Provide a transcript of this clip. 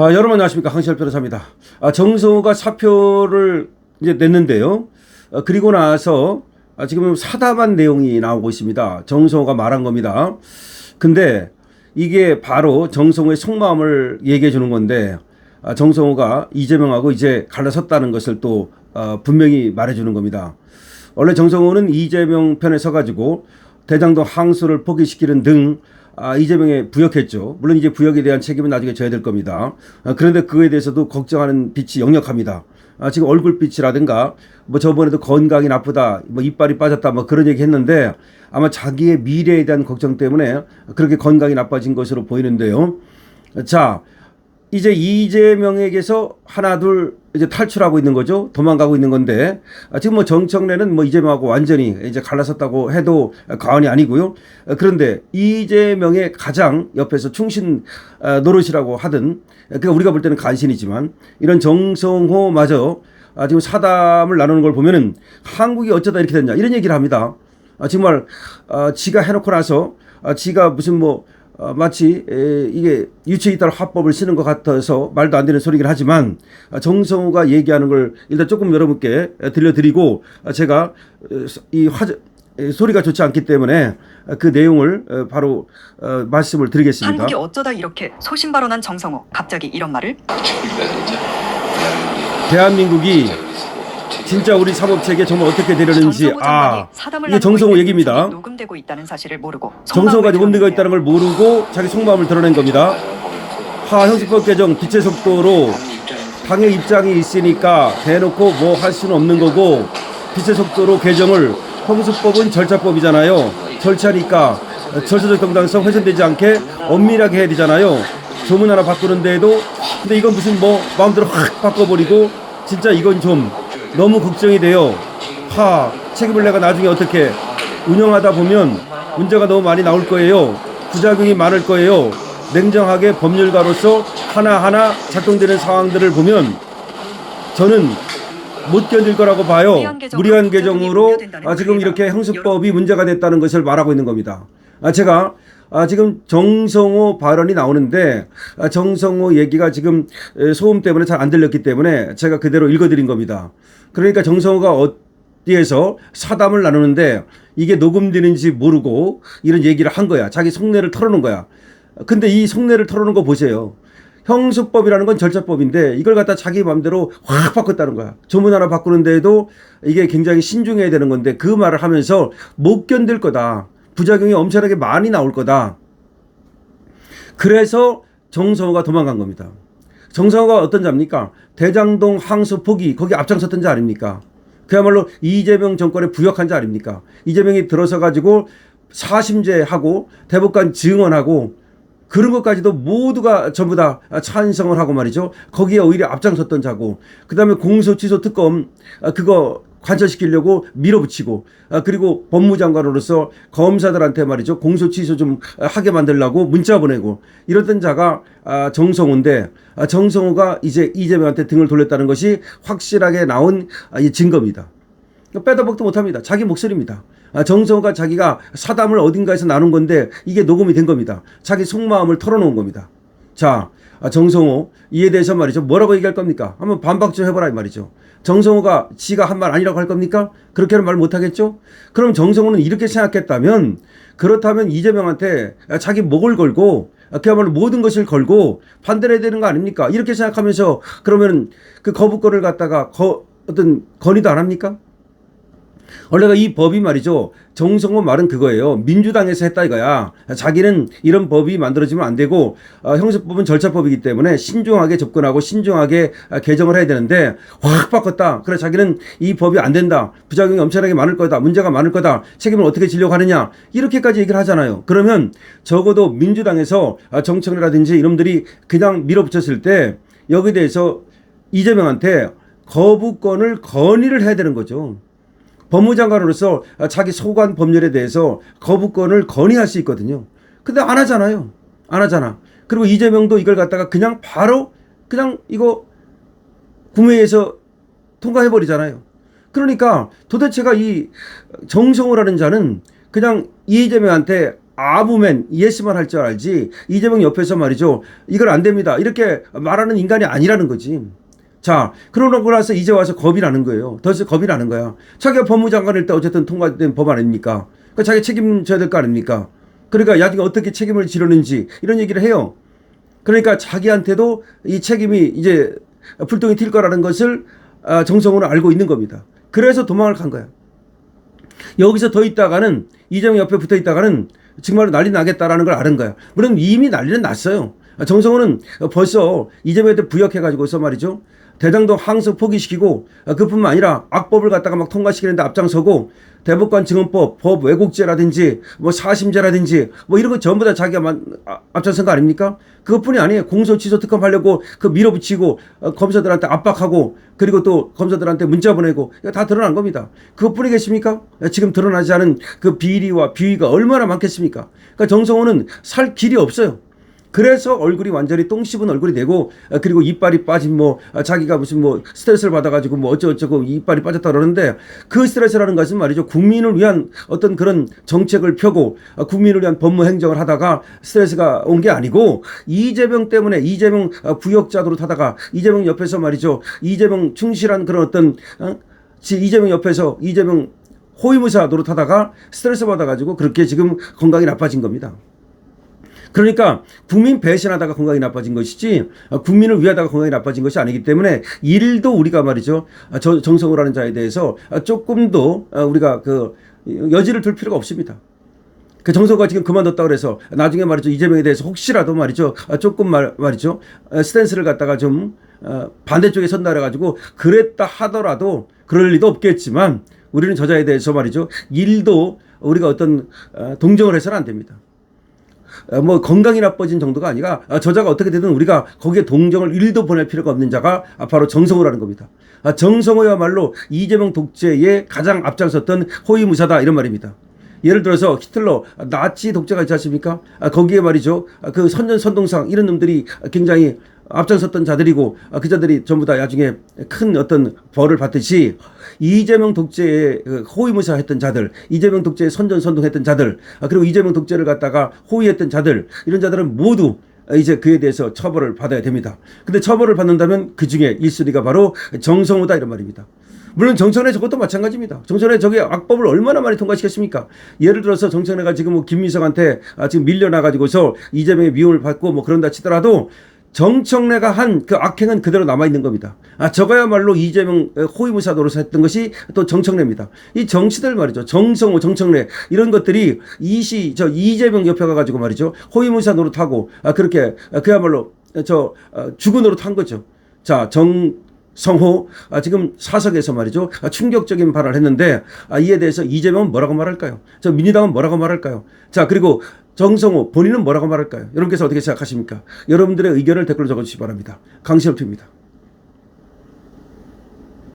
여러분 안녕하십니까, 황시열 변호사입니다. 정성호가 사표를 이제 냈는데요. 그리고 나서 지금 사담한 내용이 나오고 있습니다. 정성호가 말한 겁니다. 근데 이게 바로 정성호의 속마음을 얘기해 주는 건데, 정성호가 이재명하고 이제 갈라섰다는 것을 또 분명히 말해 주는 겁니다. 원래 정성호는 이재명 편에 서가지고 대장동 항소를 포기시키는 등 이재명에 부역했죠. 물론 이제 부역에 대한 책임은 나중에 져야 될 겁니다. 그런데 그거에 대해서도 걱정하는 빛이 역력합니다. 지금 얼굴빛이라든가 뭐 저번에도 건강이 나쁘다, 뭐 이빨이 빠졌다, 뭐 그런 얘기 했는데 아마 자기의 미래에 대한 걱정 때문에 그렇게 건강이 나빠진 것으로 보이는데요. 자, 이제 이재명에게서 하나 둘 이제 탈출하고 있는 거죠. 도망가고 있는 건데, 지금 뭐 정청래는 뭐 이재명하고 완전히 이제 갈라섰다고 해도 과언이 아니고요. 그런데 이재명의 가장 옆에서 충신 노릇이라고 하든, 그러니까 우리가 볼 때는 간신이지만 이런 정성호마저 지금 사담을 나누는 걸 보면은 한국이 어쩌다 이렇게 됐냐 이런 얘기를 합니다. 정말 지가 해놓고 나서 지가 무슨 뭐 마치 이게 유체 이탈 화법을 쓰는 것 같아서 말도 안 되는 소리긴 하지만, 정성호가 얘기하는 걸 일단 조금 여러분께 들려드리고, 제가 이 소리가 좋지 않기 때문에 그 내용을 바로 말씀을 드리겠습니다. 한국이 어쩌다 이렇게 소신발언한 정성호, 갑자기 이런 말을? 대한민국이 진짜 우리 사법체계 정말 어떻게 되려는지, 이게 정성호 얘기입니다. 녹음되고 있다는 사실을 모르고 정성호가 녹음되고 있다는 걸 모르고 자기 속마음을 드러낸 겁니다. 형사법 개정 빛의 속도로 당의 입장이 있으니까 대놓고 뭐 할 수는 없는 거고, 빛의 속도로 개정을, 형사법은 절차법이잖아요. 절차니까 절차적 정당성 훼손되지 않게 엄밀하게 해야 되잖아요. 조문 하나 바꾸는 데에도. 근데 이건 무슨 뭐 마음대로 확 바꿔버리고, 진짜 이건 좀 너무 걱정이 돼요. 책임을 내가 나중에 어떻게 운영하다 보면 문제가 너무 많이 나올 거예요. 부작용이 많을 거예요. 냉정하게 법률가로서 하나하나 작동되는 상황들을 보면 저는 못 견딜 거라고 봐요. 무리한 개정으로 지금 이렇게 형사법이 문제가 됐다는 것을 말하고 있는 겁니다. 제가 지금 정성호 발언이 나오는데, 정성호 얘기가 지금 소음 때문에 잘 안 들렸기 때문에 제가 그대로 읽어드린 겁니다. 그러니까 정성호가 어디에서 사담을 나누는데 이게 녹음되는지 모르고 이런 얘기를 한 거야. 자기 속내를 털어놓은 거야. 근데 이 속내를 털어놓은 거 보세요. 형수법이라는 건 절차법인데 이걸 갖다 자기 마음대로 확 바꿨다는 거야. 조문 하나 바꾸는 데에도 이게 굉장히 신중해야 되는 건데 그 말을 하면서 못 견딜 거다. 부작용이 엄청나게 많이 나올 거다. 그래서 정성호가 도망간 겁니다. 정성호가 어떤 자입니까? 대장동 항소 포기, 거기 앞장섰던 자 아닙니까? 그야말로 이재명 정권에 부역한 자 아닙니까? 이재명이 들어서 가지고 사심제하고 대법관 증언하고 그런 것까지도 모두가 전부 다 찬성을 하고 말이죠. 거기에 오히려 앞장섰던 자고, 그 다음에 공소 취소 특검 그거 관철시키려고 밀어붙이고, 그리고 법무장관으로서 검사들한테 말이죠, 공소 취소 좀 하게 만들려고 문자 보내고 이랬던 자가 정성호인데, 정성호가 이제 이재명한테 등을 돌렸다는 것이 확실하게 나온 증거입니다. 빼도 박도 못합니다. 자기 목소리입니다. 정성호가 자기가 사담을 어딘가에서 나눈 건데 이게 녹음이 된 겁니다. 자기 속마음을 털어놓은 겁니다. 자, 정성호 이에 대해서 말이죠, 뭐라고 얘기할 겁니까? 한번 반박 좀 해보라 이 말이죠. 정성호가 지가 한 말 아니라고 할 겁니까? 그렇게는 말 못하겠죠? 그럼 정성호는 이렇게 생각했다면, 그렇다면 이재명한테 자기 목을 걸고 그야말로 모든 것을 걸고 반대를 해야 되는 거 아닙니까? 이렇게 생각하면서 그러면 그 거부권을 갖다가 어떤 건의도 안 합니까? 원래가 이 법이 말이죠, 정성호 말은 그거예요. 민주당에서 했다 이거야. 자기는 이런 법이 만들어지면 안 되고, 형사법은 절차법이기 때문에 신중하게 접근하고 신중하게 개정을 해야 되는데 확 바꿨다. 그래 자기는 이 법이 안 된다. 부작용이 엄청나게 많을 거다. 문제가 많을 거다. 책임을 어떻게 지려고 하느냐. 이렇게까지 얘기를 하잖아요. 그러면 적어도 민주당에서 정청래라든지 이놈들이 그냥 밀어붙였을 때 여기에 대해서 이재명한테 거부권을 건의를 해야 되는 거죠. 법무장관으로서 자기 소관 법률에 대해서 거부권을 건의할 수 있거든요. 근데 안 하잖아요. 안 하잖아. 그리고 이재명도 이걸 갖다가 그냥 바로 그냥 이거 국회에서 통과해버리잖아요. 그러니까 도대체가 이 정성호라는 자는 그냥 이재명한테 아부맨 예스만 할 줄 알지 이재명 옆에서 말이죠. 이걸 안 됩니다. 이렇게 말하는 인간이 아니라는 거지. 자, 그러고 나서 이제 와서 겁이 나는 거예요. 더 이상 겁이 나는 거야. 자기가 법무장관일 때 어쨌든 통과된 법 아닙니까? 그러니까 자기 책임져야 될 거 아닙니까? 그러니까 야당이 어떻게 책임을 지르는지 이런 얘기를 해요. 그러니까 자기한테도 이 책임이 이제 불똥이 튈 거라는 것을 정성으로 알고 있는 겁니다. 그래서 도망을 간 거야. 여기서 더 있다가는 이재명 옆에 붙어 있다가는 정말로 난리 나겠다라는 걸 아는 거야. 물론 이미 난리는 났어요. 정성호는 벌써 이재명한테 부역해가지고서 말이죠. 대장동 항소 포기시키고 그뿐만 아니라 악법을 갖다가 막 통과시키는데 앞장서고 대법관 증언법, 법 왜곡죄라든지 뭐 사심죄라든지 뭐 이런 거 전부 다 자기가 앞장선 거 아닙니까? 그것뿐이 아니에요. 공소 취소 특검하려고 그 밀어붙이고 검사들한테 압박하고 그리고 또 검사들한테 문자 보내고 다 드러난 겁니다. 그것뿐이겠습니까? 지금 드러나지 않은 그 비리와 비위가 얼마나 많겠습니까? 그러니까 정성호는 살 길이 없어요. 그래서 얼굴이 완전히 똥 씹은 얼굴이 되고 그리고 이빨이 빠진 뭐 자기가 무슨 뭐 스트레스를 받아가지고 뭐 어쩌고 이빨이 빠졌다 그러는데 그 스트레스라는 것은 말이죠. 국민을 위한 어떤 그런 정책을 펴고 국민을 위한 법무 행정을 하다가 스트레스가 온 게 아니고 이재명 때문에 이재명 부역자도로 타다가 이재명 옆에서 말이죠. 이재명 충실한 그런 어떤 이재명 옆에서 이재명 호위무사 노릇하다가 스트레스 받아가지고 그렇게 지금 건강이 나빠진 겁니다. 그러니까 국민 배신하다가 건강이 나빠진 것이지 국민을 위하다가 건강이 나빠진 것이 아니기 때문에 일도 우리가 말이죠. 정성호라는 자에 대해서 조금도 우리가 그 여지를 둘 필요가 없습니다. 그 정성호가 지금 그만뒀다 그래서 나중에 말이죠. 이재명에 대해서 혹시라도 말이죠. 조금 말이죠. 스탠스를 갖다가 좀 반대쪽에 선다 그래가지고 그랬다 하더라도 그럴 리도 없겠지만 우리는 저자에 대해서 말이죠. 일도 우리가 어떤 동정을 해서는 안 됩니다. 뭐 건강이 나빠진 정도가 아니라 저자가 어떻게 되든 우리가 거기에 동정을 1도 보낼 필요가 없는 자가 바로 정성호라는 겁니다. 정성호야말로 이재명 독재에 가장 앞장섰던 호위무사다 이런 말입니다. 예를 들어서 히틀러 나치 독재가 있지 않습니까? 거기에 말이죠. 그 선동상 이런 놈들이 굉장히 앞장섰던 자들이고 그 자들이 전부 다 나중에 큰 어떤 벌을 받듯이 이재명 독재에 호위무사 했던 자들, 이재명 독재에 선동했던 자들, 그리고 이재명 독재를 갖다가 호위했던 자들 이런 자들은 모두 이제 그에 대해서 처벌을 받아야 됩니다. 근데 처벌을 받는다면 그 중에 1순위가 바로 정성호다 이런 말입니다. 물론 정청래 저것도 마찬가지입니다. 정청래 저게 악법을 얼마나 많이 통과시켰습니까? 예를 들어서 정청래가 지금 뭐 김미성한테 지금 밀려나가지고서 이재명의 미움을 받고 뭐 그런다 치더라도 정청래가 한 그 악행은 그대로 남아있는 겁니다. 저거야말로 이재명 호위무사 노릇을 했던 것이 또 정청래입니다. 이 정치들 말이죠. 정성호, 정청래 이런 것들이 이재명 옆에 가가지고 말이죠. 호위무사 노릇하고 그렇게 그야말로 죽은 노릇 한 거죠. 자, 정성호 지금 사석에서 말이죠. 충격적인 발언을 했는데 이에 대해서 이재명은 뭐라고 말할까요? 민주당은 뭐라고 말할까요? 자, 그리고 정성호 본인은 뭐라고 말할까요? 여러분께서 어떻게 생각하십니까? 여러분들의 의견을 댓글로 적어주시기 바랍니다. 강시엽입니다.